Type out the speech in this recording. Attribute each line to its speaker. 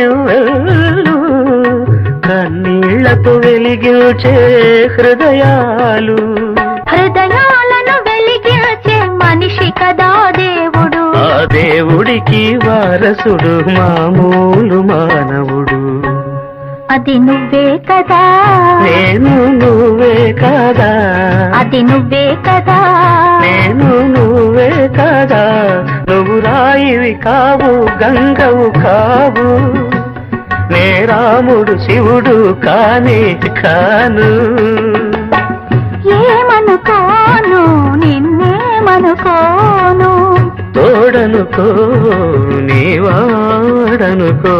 Speaker 1: నివ్వెల్లు కన్నీళ్లతో వెలిగించే హృదయాలు.
Speaker 2: హృదయాలను వెలిగించే మనిషి కదా దేవుడు.
Speaker 1: ఆ దేవుడికి వారసుడు మామూలు మానవుడు.
Speaker 2: అది నువ్వే కదా,
Speaker 1: నేను నువ్వే కదా,
Speaker 2: అది నువ్వే కదా,
Speaker 1: నేను నువ్వే కదా. నువ్వు రాయివి కావు, గంగవు కావు, నే రాముడు శివుడు కానే కాను.
Speaker 2: ఏమనుకోను నిన్నేమనుకోను,
Speaker 1: తోడనుకో నీ వాడనుకో.